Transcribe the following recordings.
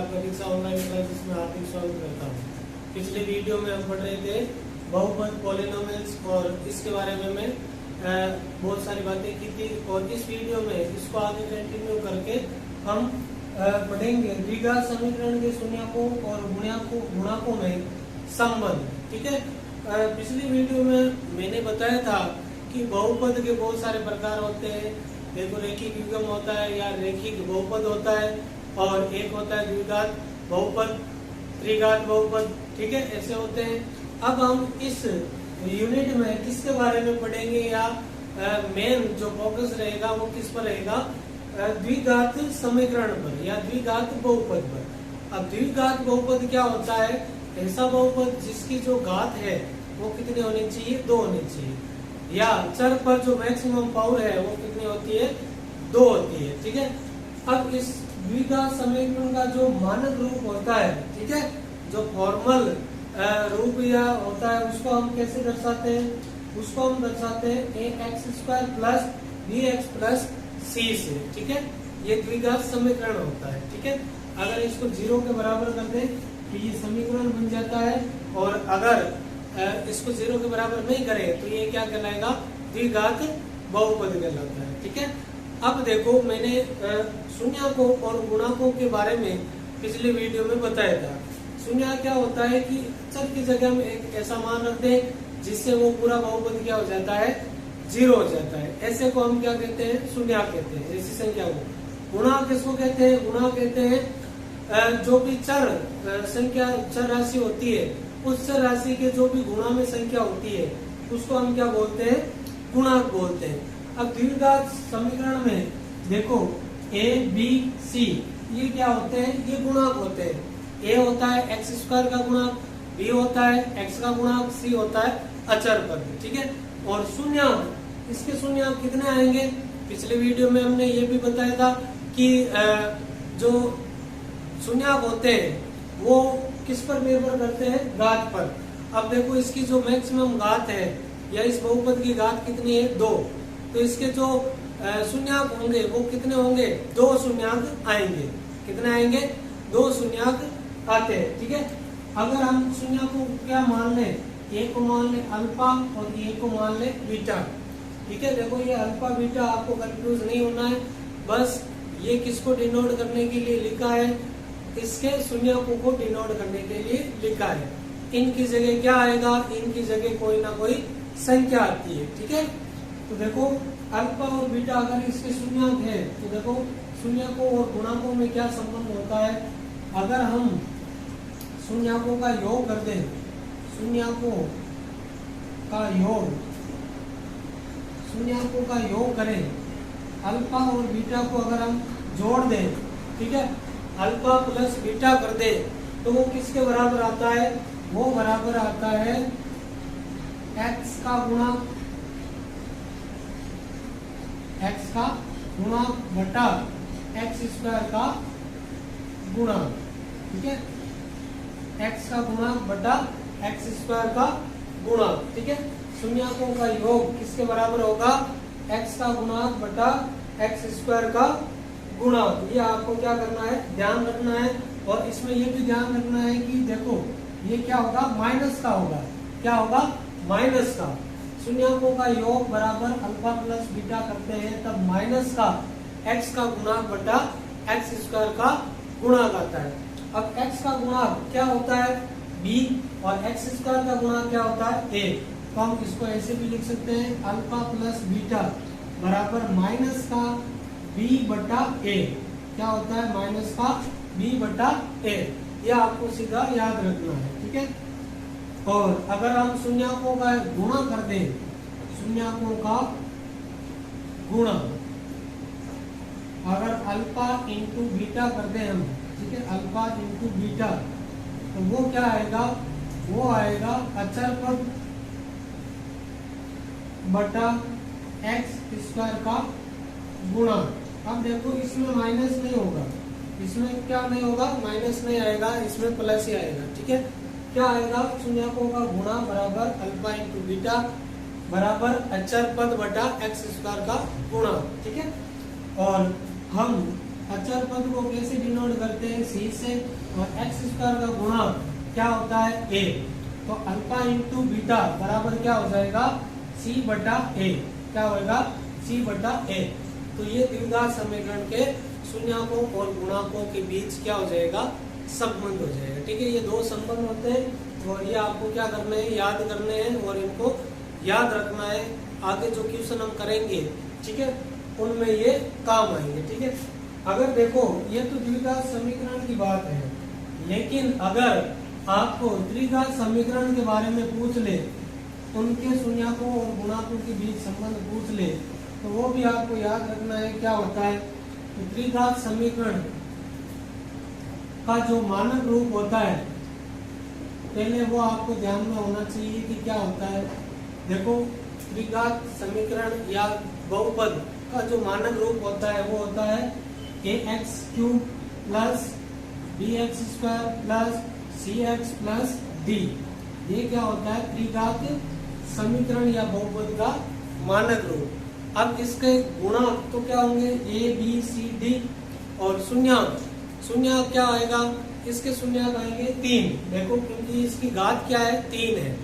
आपका दीक्षा online classes में हार्दिक स्वागत करता हूँ। पिछले वीडियो में हम पढ़ रहे थे बहुपद पॉलिनोमियल्स और इसके बारे में मैं बहुत सारी बातें की थी और इस वीडियो में इसको आगे कंटिन्यू करके हम पढ़ेंगे द्विघात समीकरण के शून्यकों और गुणकों में संबंध। ठीक है, पिछली वीडियो में मैंने बताया था कि बहुपद के बहुत सारे प्रकार होते हैं। देखो, रेखिक युग्म होता है या रेखिक बहुपद होता है और एक होता है द्विघात बहुपद, त्रिघात बहुपद। ठीक है, ऐसे होते हैं। अब हम इस यूनिट में किसके बारे में पढ़ेंगे या मेन जो फोकस रहेगा वो किस पर रहेगा? द्विघात समीकरण पर या द्विघात बहुपद पर। अब द्विघात बहुपद क्या होता है? ऐसा बहुपद जिसकी जो घात है वो कितनी होनी चाहिए? 2 होनी चाहिए, या चर पर जो मैक्सिमम पावर है वो कितनी होती है? 2 होती है। ठीक है, अब इस द्विघात समीकरण का जो मानक रूप होता है, ठीक है, जो फॉर्मल रूप या होता है, उसको हम कैसे दर्शाते हैं? उसको हम दर्शाते हैं ax² plus bx plus c से। ठीक है, ये द्विघात समीकरण होता है। ठीक है, अगर इसको 0 के बराबर कर दें तो ये समीकरण बन जाता है, और अगर इसको 0 के बराबर नहीं करें तो ये क्या कहलाएगा? द्विघात बहुपद कहलाता है। ठीक है, अब देखो, मैंने शून्यकों और गुणकों के बारे में पिछले वीडियो में बताया था। शून्य क्या होता है कि चर की जगह में एक ऐसा मान रखते हैं जिससे वो पूरा बहुपद क्या हो जाता है? 0 हो जाता है। ऐसे को हम क्या कहते हैं? शून्य कहते हैं, ऐसी संख्या को। गुणा किसको कहते हैं? गुणा कहते हैं जो भी चर संख्या, चर राशि होती है, उस चर राशि के जो भी गुणा में संख्या होती है उसको हम क्या बोलते हैं? गुणक बोलते हैं। अब द्विघात समीकरण में देखो a, b, c ये क्या होते हैं? ये गुणक होते हैं। a होता है x² का गुणक, b होता है x का गुणक, c होता है अचर पद। ठीक है, और शून्यक, इसके शून्यक कितने आएंगे? पिछले वीडियो में हमने ये भी बताया था कि जो शून्यक होते हैं वो किस पर निर्भर करते हैं? घात पर। अब देखो, इसकी जो मैक्सिमम घात है या इस बहुपद की घात कितनी है? 2। तो इसके जो शून्यक होंगे वो कितने होंगे? 2 शून्यक आएंगे। कितने आएंगे? 2 शून्यक आते हैं। ठीक है, अगर हम शून्य को क्या मान लें? ए को मान लें अल्फा और ए को मान लें बीटा। ठीक है, देखो ये अल्फा बीटा, आपको कंफ्यूज नहीं होना है। बस ये किसको डिनोट करने के लिए लिखा है? इसके शून्यकों को डिनोट करने के लिए लिखा है। इनकी जगह क्या आएगा? इनकी जगह कोई ना कोई संख्या आती है। ठीक है, तो देखो अल्फा और बीटा अगर इसके शून्यक है तो देखो शून्यकों और गुणकों में क्या संबंध होता है? अगर हम शून्यकों का योग कर दें, शून्यकों का योग करें, अल्फा और बीटा को अगर हम जोड़ दें, ठीक है, अल्फा प्लस बीटा कर दे तो वो किसके बराबर आता है? वो बराबर आता है x का गुणक बटा x² का गुणक। ठीक है, x का गुणक बटा x² का गुणक। ठीक है, शून्यकों का योग किसके बराबर होगा? x का गुणक बटा x² का गुणक। ये आपको क्या करना है? ध्यान रखना है। और इसमें ये भी ध्यान रखना है कि देखो ये क्या होगा? माइनस का होगा। क्या होगा? माइनस का। शून्यकों का योग बराबर अल्फा प्लस बीटा करते हैं तब माइनस का x का गुणक बटा x² का गुणक आता है। अब x का गुणक क्या होता है? b, और x² का गुणक क्या होता है? a। तो हम इसको ऐसे भी लिख सकते हैं, अल्फा प्लस बीटा बराबर माइनस का b बटा a। क्या होता है? माइनस का b बटा a। यह आपको सीधा याद रखना है। ठीक है, और अगर हम शून्यकों का गुणा कर दें, शून्यकों का गुणा अगर अल्फा इंटू बीटा कर दें हम, ठीक है, अल्फा इंटू बीटा, तो वो क्या आएगा? वो आएगा अचर पद बटा x² का गुणा। अब देखो इसमें माइनस नहीं होगा, इसमें क्या नहीं होगा? माइनस नहीं आएगा, इसमें प्लस ही आएगा। ठीक है, क्या आएगा? शून्यकों का गुणा बराबर अल्फा इंटू बीटा बराबर अचर पद बटा x² का गुणा। ठीक है, और हम अचर पद को कैसे डिनोट करते हैं, सी से, और एक्स स्क्वायर का गुणा क्या होता है, ए। तो अल्फा इंटू बीटा बराबर क्या हो जाएगा, सी बटा ए। क्या होगा, सी बटा ए। तो ये द्विघात समीकरण के शून्यकों और गुणाकों के बीच क्या हो जाएगा, संबंध हो जाएगा। ठीक है, ये दो संबंध होते हैं और ये आपको क्या करना है, याद करने हैं और इनको याद रखना है। आगे जो क्वेश्चन हम करेंगे, ठीक है, उनमें ये काम आएंगे। ठीक है, अगर देखो ये तो द्विघात समीकरण की बात है, लेकिन अगर आपको द्विघात समीकरण के बारे में पूछ ले, उनके शून्यकों और गुणाकों के बीच संबंध पूछ ले, तो वो भी आपको याद रखना है क्या होता है। तो द्विघात समीकरण का जो मानक रूप होता है, पहले वो आपको ध्यान में होना चाहिए कि क्या होता है। देखो, द्विघात समीकरण या बहुपद का जो मानक रूप होता है वो होता है ax cube plus bx square plus cx plus d। ये क्या होता है, द्विघात समीकरण या बहुपद का मानक रूप। अब इसके गुणांक तो क्या होंगे, a b c d, और शून्यक, शून्यक क्या आएगा, इसके शून्यक आएंगे 3। देखो, क्योंकि इसकी घात क्या है, 3 है,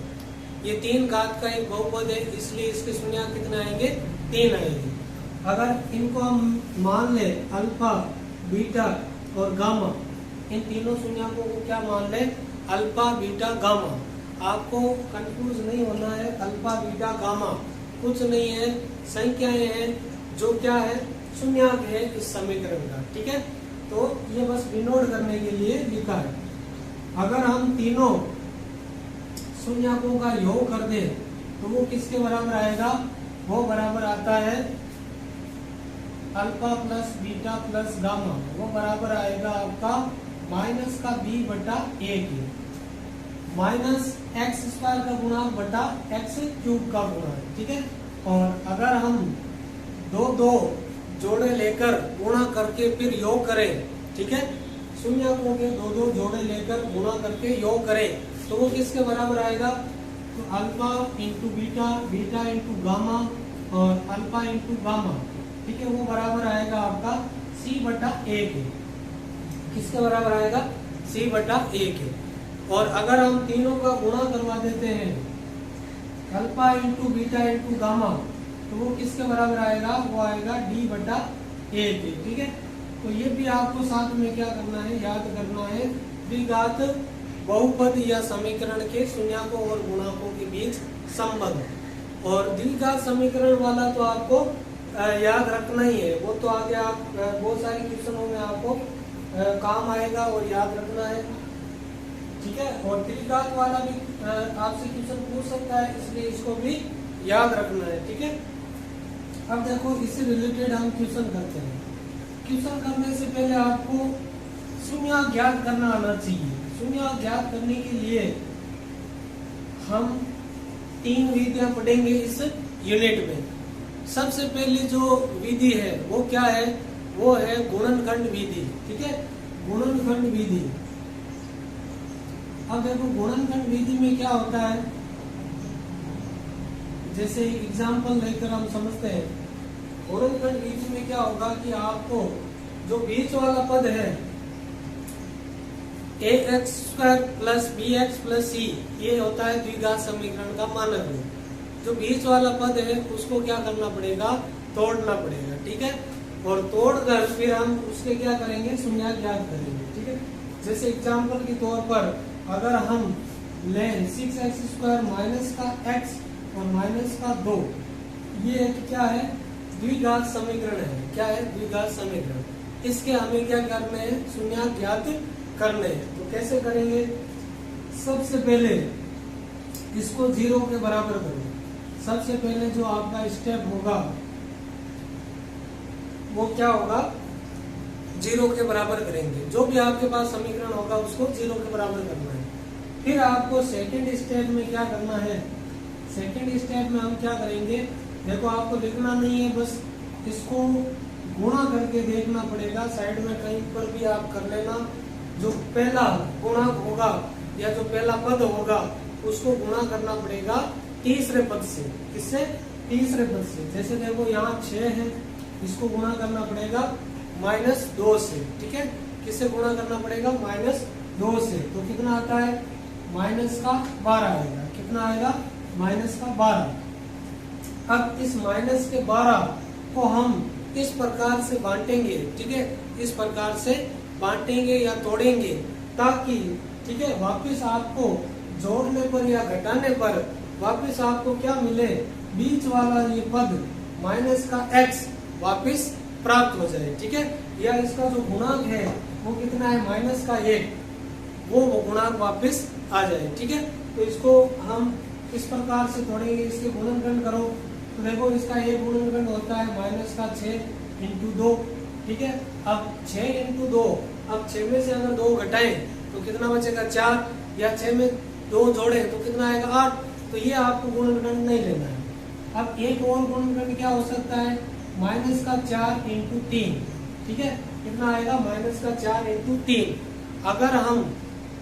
ये 3 घात का एक बहुपद है, इसलिए इसके शून्यक कितने आएंगे, 3 आएंगे। अगर इनको हम मान ले अल्फा, बीटा और गामा, इन तीनों शून्यकों को क्या मान ले, अल्फा, बीटा, गामा। आपको कंफ्यूज नहीं होना है, अल्फा, बीटा, गामा कुछ नहीं है, संख्याएं हैं जो क्या है, शून्यक है इस समीकरण का। ठीक है, तो ये बस विनोद करने के लिए लिखा है। अगर हम तीनों शून्यकों का योग कर दें तो वो किसके बराबर आएगा, वो बराबर आता है alpha plus beta plus gamma, वो बराबर आएगा आपका माइनस का b बटा a के, माइनस एक्स स्क्वायर का गुणा बटा एक्स क्यूब का गुणा। ठीक है, और अगर हम दो जोड़े लेकर गुणा करके फिर योग करें, ठीक है, शून्यकों के दो जोड़े लेकर गुणा करके योग करें तो वो किसके बराबर आएगा, तो alpha into beta, beta into gamma और अल्फा इंटू गामा। ठीक है, वो बराबर आएगा आपका c बटा a के। किसके बराबर आएगा, c बटा a के। और अगर हम तीनों का गुणा करवा देते हैं, alpha into beta into gamma, तो वो किसके बराबर आएगा, वो आएगा d बटा a के। ठीक है, तो ये भी आपको साथ में क्या करना है, याद करना है, द्विघात बहुपद या समीकरण के शून्यकों और गुणाकों के बीच संबंध। और द्विघात समीकरण वाला तो आपको याद रखना ही है, वो तो आगे आप बहुत सारी क्वेश्चनों में आपको काम आएगा और याद रखना है। ठीक है, और त्रिघात वाला भी आपसे क्वेश्चन पूछ सकता है, इसलिए इसको भी याद रखना है। ठीक है, अब देखो इससे रिलेटेड हम क्वेश्चन करते हैं। क्वेश्चन करने से पहले आपको शून्य ज्ञात करना आना चाहिए। शून्य ज्ञात करने के लिए हम 3 विधियां पढ़ेंगे इस यूनिट में। सबसे पहली जो विधि है वो क्या है, वो है गुणनखंड विधि। ठीक है, गुणनखंड विधि। अब देखो गुणनखंड विधि में क्या होता है, जैसे एग्जाम्पल लेकर हम समझते हैं। गुणनखंड विधि में क्या होगा कि आपको जो बीच वाला पद है ax square plus bx plus c, ये होता है द्विघात समीकरण का मानक रूप। जो बीच वाला पद है उसको क्या करना पड़ेगा, तोड़ना पड़ेगा। ठीक है, और तोड़कर फिर हम उसके क्या करेंगे, शून्य ज्ञात करेंगे। ठीक है, जैसे एग्जाम्पल के तौर पर अगर हम लें 6x स्क्वायर माइनस का x और माइनस का 2, ये एक क्या है, द्विघात समीकरण है। क्या है, द्विघात समीकरण। इसके हमें क्या करने हैं, शून्य ज्ञात करने हैं। तो कैसे करेंगे, सबसे पहले इसको 0 के बराबर करो। सबसे पहले जो आपका स्टेप होगा वो क्या होगा, 0 के बराबर करेंगे। जो भी आपके पास समीकरण होगा उसको 0 के बराबर करना है। फिर आपको सेकंड स्टेप में क्या करना है, सेकंड स्टेप में हम क्या करेंगे, देखो आपको लिखना नहीं है, बस इसको गुणा करके देखना पड़ेगा। साइड में कहीं पर भी आप कर लेना। जो पहला गुणांक होगा या जो पहला पद होगा उसको गुणा करना पड़ेगा तीसरे पद से। किससे, तीसरे पद से। जैसे देखो यहाँ 6 है, इसको गुणा करना पड़ेगा -2 से, ठीक है। किससे गुणा करना पड़ेगा? -2 से। तो कितना आता है? -12 आएगा। कितना आएगा? -12। अब इस -12 को हम इस प्रकार से बांटेंगे, ठीक है, इस प्रकार से बांटेंगे या तोड़ेंगे ताकि, ठीक है, वापस आपको जोड़ने पर या घटाने पर वापस आपको क्या मिले? बीच वाला ये पद माइनस का x वापस प्राप्त हो जाए, ठीक है। या इसका जो गुणांक है वो कितना है? -1, वो गुणांक वापस आ जाए, ठीक है। तो इसको हम इस प्रकार से तोड़ेंगे। इसके गुणनखंड करो तो देखो इसका एक गुणनखंड होता है -6 × 2, ठीक है। अब 6 × 2, अब 6 में से अगर 2 घटाएं तो कितना बचेगा? 4, या 6 में 2 जोड़े तो कितना आएगा? 8। तो ये आपको गुणनखंड नहीं लेना है। अब एक और गुणनखंड क्या हो सकता है? -4 × 3, ठीक है। कितना आएगा? -4 × 3। अगर हम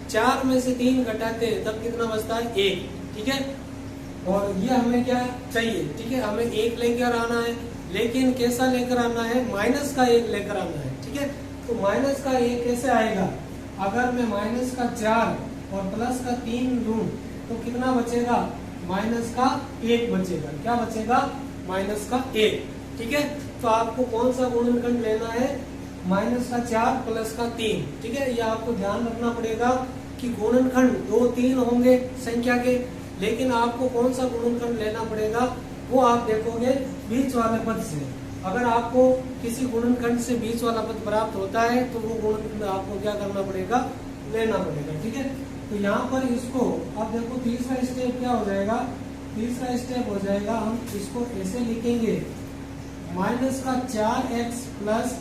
4 में से 3 घटाते हैं तब कितना बचता है? 1, ठीक है। और ये हमें क्या चाहिए? ठीक है, हमें 1 लेकर आना है, लेकिन कैसा लेकर आना है? -1 लेकर आना है, ठीक है। तो -1 कैसे आएगा? अगर मैं -4 और +3 लूं तो कितना बचेगा? -1 बचेगा। क्या बचेगा? -1, ठीक है। तो आपको कौन सा गुणनखंड लेना है? -4 +3, ठीक है। ये आपको ध्यान रखना पड़ेगा कि गुणनखंड 2, 3 होंगे संख्या के, लेकिन आपको कौन सा गुणनखंड लेना पड़ेगा वो आप देखोगे बीच वाले पद से। अगर आपको किसी गुणनखंड से बीच वाला पद प्राप्त होता है तो वो गुणनखंड आपको क्या करना पड़ेगा? लेना पड़ेगा, ठीक है। तो यहाँ पर इसको अब देखो तीसरा स्टेप क्या हो जाएगा? तीसरा स्टेप हो जाएगा, हम इसको ऐसे लिखेंगे -4x +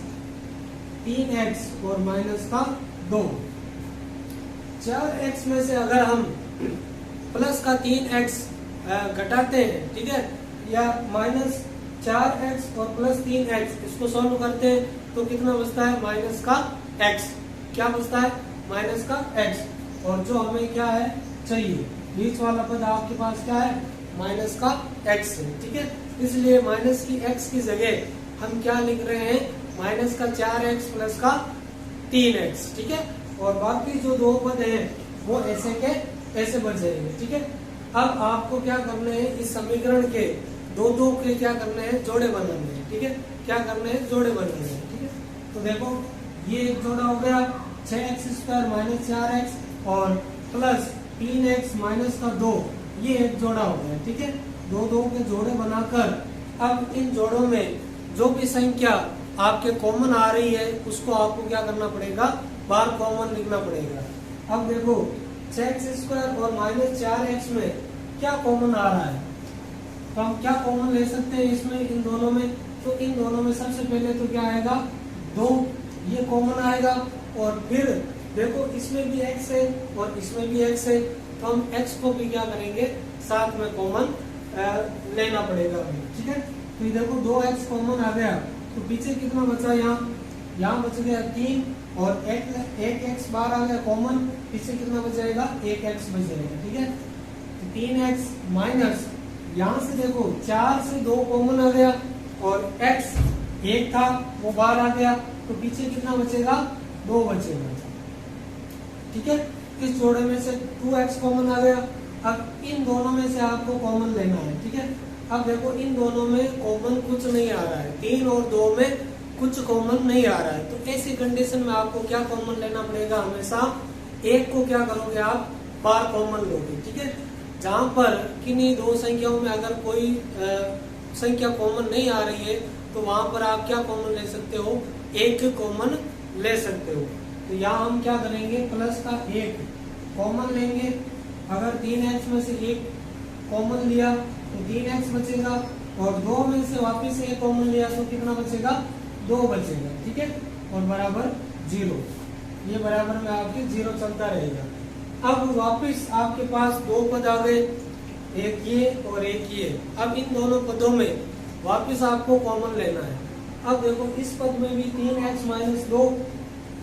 3x और -2। 4x में से अगर हम +3x घटाते हैं, ठीक है, या -4x और +3x इसको सॉल्व करते हैं तो कितना बचता है? -x। क्या बचता है? -x। और जो हमें क्या है चाहिए? बीच वाला पद आपके पास क्या है? -x है, ठीक है। इसलिए -x की जगह हम क्या लिख रहे हैं? -4x + 3x, ठीक है। और बाकी जो 2 पद हैं वो ऐसे के ऐसे बच जाएंगे, ठीक है। अब आपको क्या करना है? इस समीकरण के 2 के क्या करने हैं? जोड़े बनाने हैं, ठीक है। क्या करने हैं? जोड़े बनाने हैं, ठीक है। तो देखो ये एक जोड़ा हो गया 6x² - 4x और +3x - 2, ये एक जोड़ा हो गया, ठीक है। 2 के जोड़े बनाकर अब इन जोड़ों में जो भी संख्या आपके कॉमन आ रही है उसको आपको क्या करना पड़ेगा? बाहर कॉमन लिखना पड़ेगा। अब देखो 6x² और -4x में क्या कॉमन आ रहा है? तो हम क्या कॉमन ले सकते हैं इसमें, इन दोनों में? तो इन दोनों में सबसे पहले तो क्या आएगा? 2, ये कॉमन आएगा। और फिर देखो इसमें भी x है और इसमें भी x है, तो हम x को भी क्या करेंगे? साथ में कॉमन लेना पड़ेगा, ठीक है। तो ये देखो 2x कॉमन आ गया तो पीछे कितना बचा? यहाँ बच गया 3 और 1x बाहर आ गया कॉमन, पीछे कितना बच जाएगा? 1x बच जाएगा, ठीक है। तो 3x माइनस यहाँ से देखो 4 से 2 कॉमन आ गया और x 1 था वो बाहर आ गया, तो पीछे कितना बचेगा? 2 बचेगा, ठीक है। इस जोड़े में से 2x कॉमन आ गया। अब इन दोनों में से आपको कॉमन लेना है, ठीक है। अब देखो इन दोनों में कॉमन कुछ नहीं आ रहा है, 3 और 2 में कुछ कॉमन नहीं आ रहा है। तो ऐसी कंडीशन में आपको क्या कॉमन लेना पड़ेगा? हमेशा 1 को क्या करोगे आप? बार कॉमन लोगे, ठीक है। जहां पर किन्हीं 2 संख्याओं में अगर कोई संख्या कॉमन नहीं आ रही है तो वहां पर आप क्या कॉमन ले सकते हो? 1 कॉमन ले सकते हो। तो यहाँ हम क्या करेंगे? +1 कॉमन लेंगे। अगर 3x में से 1 कॉमन लिया तो 3x बचेगा और 2 में से वापिस 1 कॉमन लिया तो कितना बचेगा? 2 बचेगा, ठीक है। और बराबर 0, ये बराबर में आपके 0 चलता रहेगा। अब वापिस आपके पास 2 पद आ गए, एक ये और एक ये। अब इन दोनों पदों में वापिस आपको कॉमन लेना है। अब देखो इस पद में भी 3x - 2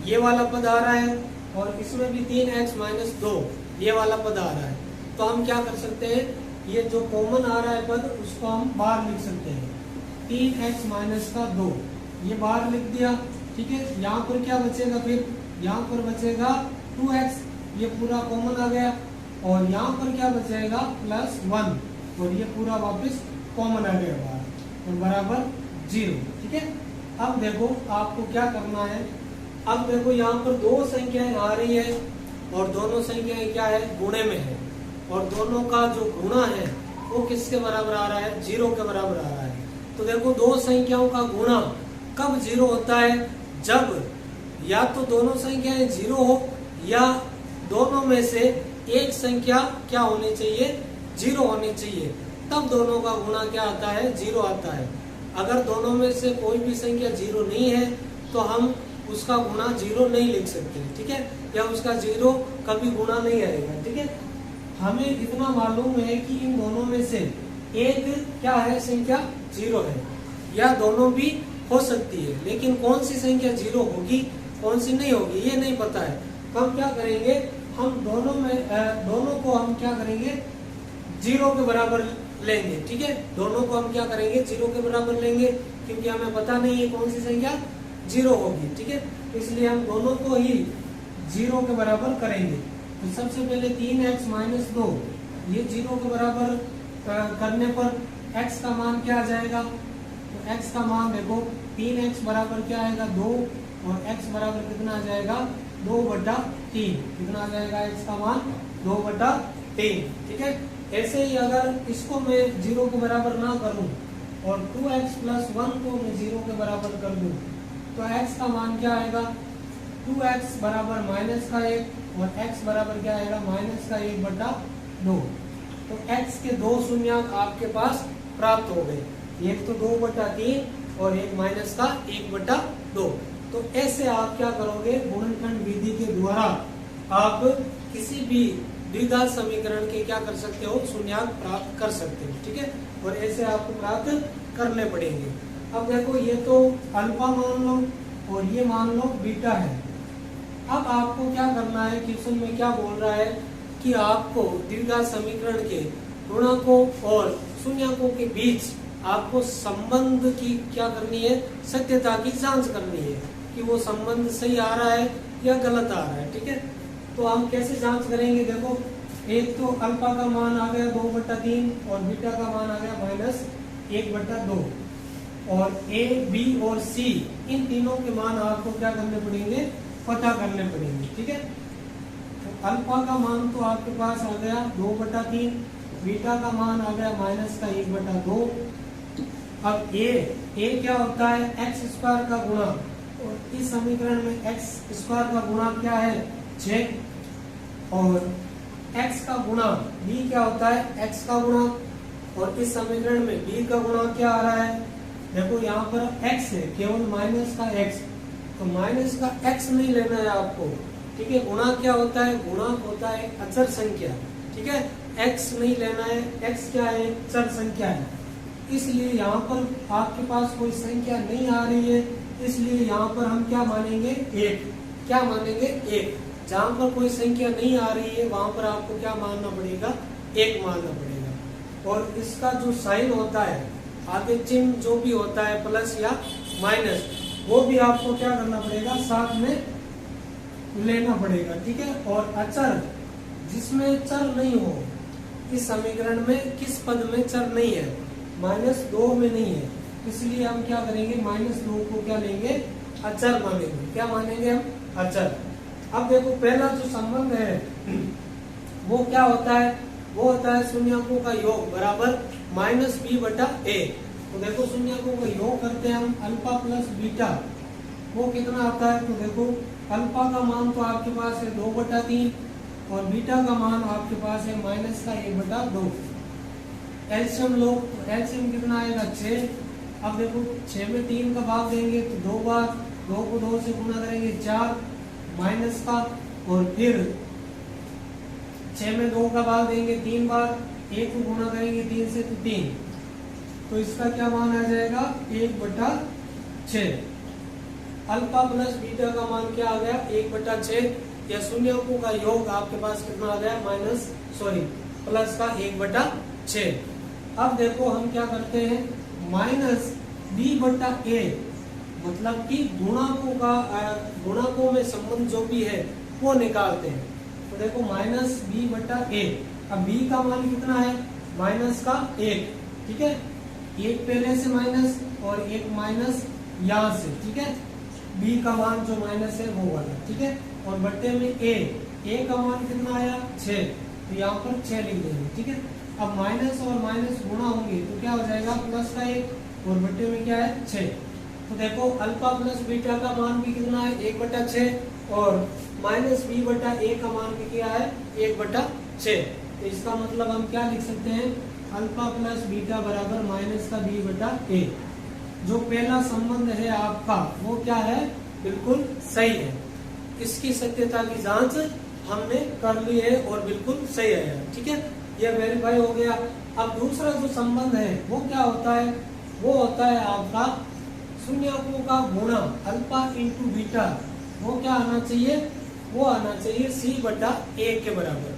ये वाला पद आ रहा है और इसमें भी 3x - 2 ये वाला पद आ रहा है। तो हम क्या कर सकते हैं? ये जो कॉमन आ रहा है पद उसको हम बाहर लिख सकते हैं। 3x - 2 ये बाहर लिख दिया ठीक है। यहाँ पर क्या बचेगा, फिर यहाँ पर बचेगा 2x, ये पूरा कॉमन आ गया, और यहाँ पर क्या बचेगा +1, और ये पूरा वापस कॉमन आ गया बाहर, और बराबर 0। ठीक है। अब देखो आपको क्या करना है, अब देखो यहाँ पर दो संख्याएं आ रही है और दोनों संख्याएं क्या है, गुणे में है, और दोनों का जो गुणा है वो किसके बराबर आ रहा है, 0 के बराबर आ रहा है। तो देखो दो संख्याओं का गुणा कब 0 होता है, जब या तो दोनों संख्याएं 0 हो, या दोनों में से एक संख्या क्या होनी चाहिए, 0 होनी चाहिए, तब दोनों का गुणा क्या आता है, 0 आता है। अगर दोनों में से कोई भी संख्या 0 नहीं है तो हम उसका गुणा 0 नहीं लिख सकते। ठीक है, या उसका 0 कभी गुणा नहीं आएगा। ठीक है, हमें इतना मालूम है कि इन दोनों में से एक क्या है, संख्या 0 है, या दोनों भी हो सकती है, लेकिन कौन सी संख्या 0 होगी कौन सी नहीं होगी ये नहीं पता है। तो हम क्या करेंगे, हम दोनों को हम क्या करेंगे, 0 के बराबर लेंगे। ठीक है, दोनों को हम क्या करेंगे, 0 के बराबर लेंगे, क्योंकि हमें पता नहीं है कौन सी संख्या 0 होगी। ठीक है, इसलिए हम दोनों को ही 0 के बराबर करेंगे। तो सबसे पहले 3x - 2, ये 0 के बराबर करने पर x का मान क्या आ जाएगा, तो x का मान देखो 3x बराबर क्या आएगा, 2, और x बराबर कितना आ जाएगा, 2/3। कितना आ जाएगा x का मान, 2/3। ठीक है, ऐसे ही अगर इसको मैं 0 के बराबर ना करूं और 2x + 1 को मैं 0 के बराबर कर दूं, तो x का मान क्या आएगा, 2x बराबर -1, और x बराबर क्या आएगा, -1/2। तो x के दो शून्यक आपके पास प्राप्त हो गए, एक तो 2/3 और एक -1/2। तो ऐसे आप क्या करोगे, गुणनखंड विधि के द्वारा आप किसी भी द्विघात समीकरण के क्या कर सकते हो, शून्यक प्राप्त कर सकते हो। ठीक है, और ऐसे आपको प्राप्त करने पड़ेंगे। अब देखो ये तो अल्फा मान लो और ये मान लो बीटा है। अब आपको क्या करना है, क्वेश्चन में क्या बोल रहा है कि आपको द्विघात समीकरण के गुणकों और शून्यकों के बीच आपको संबंध की क्या करनी है, सत्यता की जांच करनी है कि वो संबंध सही आ रहा है या गलत आ रहा है। ठीक है, तो हम कैसे जांच करेंगे, देखो एक तो अल्फा का मान आ गया 2/3 और बीटा का मान आ गया -1/2, और ए, बी और सी इन तीनों के मान आपको क्या करने पड़ेंगे, पता करने पड़ेंगे। ठीक है, तो अल्फा का मान तो आपके पास आ गया 2/3, बीटा का मान आ गया -1/2। अब ए क्या होता है, x² का गुणा, और इस समीकरण में x² का गुणा क्या है, 6, और x का गुणा b क्या होता है, x का गुणा, और इस समीकरण में b का गुणा क्या आ रहा है, देखो यहाँ पर x है, केवल माइनस का x, तो माइनस का x नहीं लेना है आपको। ठीक है, गुणा क्या होता है, गुणा होता है अचर संख्या। ठीक है, x नहीं लेना है, x क्या है, चर संख्या है, इसलिए यहाँ पर आपके पास कोई संख्या नहीं आ रही है, इसलिए यहाँ पर हम क्या मानेंगे, 1। क्या मानेंगे, 1। जहाँ पर कोई संख्या नहीं आ रही है वहां पर आपको क्या मानना पड़ेगा, 1 मानना पड़ेगा। और इसका जो साइन होता है, आगे चिन्ह जो भी होता है प्लस या माइनस, वो भी आपको क्या करना पड़ेगा, साथ में लेना पड़ेगा। ठीक है, और अचर जिसमें चर नहीं हो, इस समीकरण में किस पद में चर नहीं है, -2 में नहीं है, इसलिए हम क्या करेंगे, -2 को क्या लेंगे, अचर मानेंगे। क्या मानेंगे हम, अचर। अब देखो पहला जो संबंध है वो क्या होता है, वो होता है शून्यकों का योग बराबर -b/a। तो देखो शून्यकों का योग करते हैं हम, अल्फा प्लस बीटा, वो कितना आता है, तो देखो अल्फा का मान तो आपके पास है 2/3 और बीटा का मान आपके पास है -1/2। एलसीएम लो, तो एलसीएम कितना आएगा, 6। अब देखो 6 में 3 का भाग देंगे तो 2 बार, 2 को 2 से गुणा करेंगे 4 माइनस का, और फिर 6 में 2 का भाग देंगे 3 बार, 1 को गुणा करेंगे 3 से तो 3, तो इसका क्या मान आ जाएगा, 1/6। अल्फा प्लस बीटा का मान क्या आ गया, 1/6, या शून्यकों का योग आपके पास कितना आ गया, प्लस का 1/6। अब देखो हम क्या करते हैं, -b/a मतलब कि गुणकों में संबंध जो भी है वो निकालते हैं। तो देखो माइनस बी बटा ए, अब बी का मान कितना है, माइनस का 1, ठीक है, एक पहले से माइनस और एक माइनस यहाँ से, ठीक है, बी का मान जो माइनस है वो वाला, ठीक है, और बट्टे में ए का मान कितना आया 6, तो यहाँ पर 6 लिख देंगे, ठीक है। अब माइनस और माइनस गुणा होंगे तो क्या हो जाएगा, प्लस का 1 और बट्टे में क्या है 6। तो देखो अल्फा प्लस बीटा का मान भी कितना है 1/6 और माइनस बी बटा ए का मान भी क्या है 1/6। तो इसका मतलब हम क्या लिख सकते हैं, अल्फा प्लस बीटा बराबर माइनस का बी बटा ए। जो पहला संबंध है आपका वो क्या है, बिल्कुल सही है। इसकी सत्यता की जांच हमने कर ली है और बिल्कुल सही है, ठीक है, यह वेरीफाई हो गया। अब दूसरा जो संबंध है वो क्या होता है, वो होता है आपका शून्यकों का गुणा अल्फा इंटू बीटा, वो क्या आना चाहिए, वो आना चाहिए सी बटा ए के बराबर।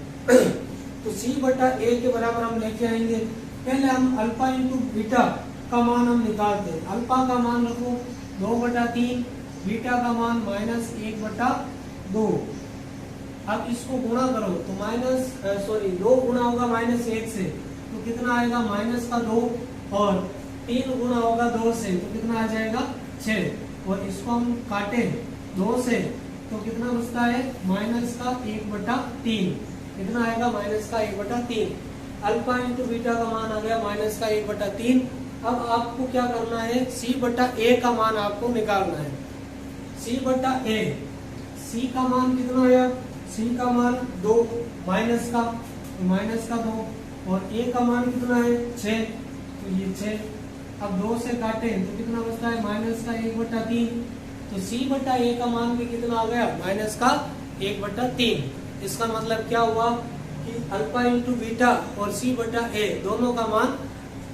तो सी बटा ए के बराबर हम लेके आएंगे। पहले हम अल्फा इंटू बीटा का मान हम निकालते हैं। अल्फा का मान रखो 2/3, बीटा का मान -1/2। अब इसको गुणा करो तो 2 गुणा होगा -1 से तो कितना आएगा -2, और 3 गुणा होगा 2 से तो कितना आ जाएगा 6, और इसको हम काटे 2 से तो कितना बचता है -1/3, कितना आएगा -1/3। अल्फा इंटू बीटा का मान आ गया -1/3। अब आपको क्या करना है, सी बटा ए का मान आपको निकालना है। सी बटा ए, सी का मान कितना आया, सी का मान 2 माइनस का 2, और ए का मान कितना है 6, तो ये 6। अब 2 से काटे तो कितना बचता है -1/3। तो सी बटा ए का मान भी कितना आ गया -1/3। इसका मतलब क्या हुआ कि अल्फा इंटू बीटा और सी बटा ए दोनों का मान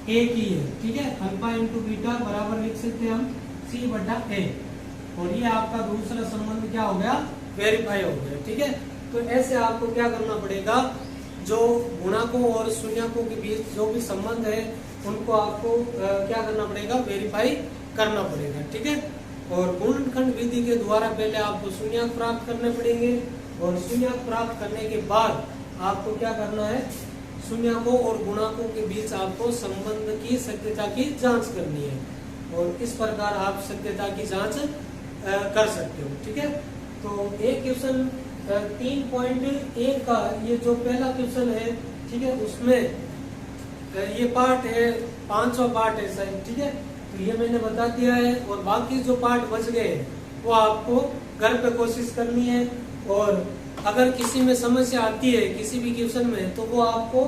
एक ही है, ठीक है। अल्फा इंटू बीटा बराबर लिख सकते हैं हम सी बटा ए, और ये आपका दूसरा संबंध क्या हो गया, वेरीफाई हो गया, ठीक है। तो ऐसे आपको क्या करना पड़ेगा, जो गुणकों और शून्यकों के बीच जो भी संबंध है उनको आपको क्या करना पड़ेगा, वेरीफाई करना पड़ेगा, ठीक है। और गुणनखंड विधि के द्वारा पहले आपको शून्यक प्राप्त करने पड़ेंगे, और शून्यक प्राप्त करने के बाद आपको क्या करना है, शून्यकों और गुणकों के बीच आपको संबंध की सत्यता की जांच करनी है, और इस प्रकार आप सत्यता की जांच कर सकते हो, ठीक है। तो एक क्वेश्चन 3.1 का ये जो पहला क्वेश्चन है, ठीक है, उसमें ये पार्ट है 5वां पार्ट है शायद, ठीक है। तो ये मैंने बता दिया है, और बाकी जो पार्ट बच गए वो आपको घर पे कोशिश करनी है। और अगर किसी में समस्या आती है किसी भी क्वेश्चन में तो वो आपको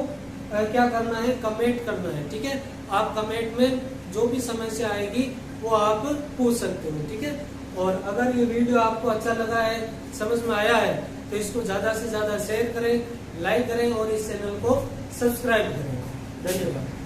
क्या करना है, कमेंट करना है, ठीक है। आप कमेंट में जो भी समस्या आएगी वो आप पूछ सकते हो, ठीक है। और अगर ये वीडियो आपको अच्छा लगा है, समझ में आया है, तो इसको ज्यादा से ज्यादा शेयर करें, लाइक करें और इस चैनल को सब्सक्राइब करें। धन्यवाद।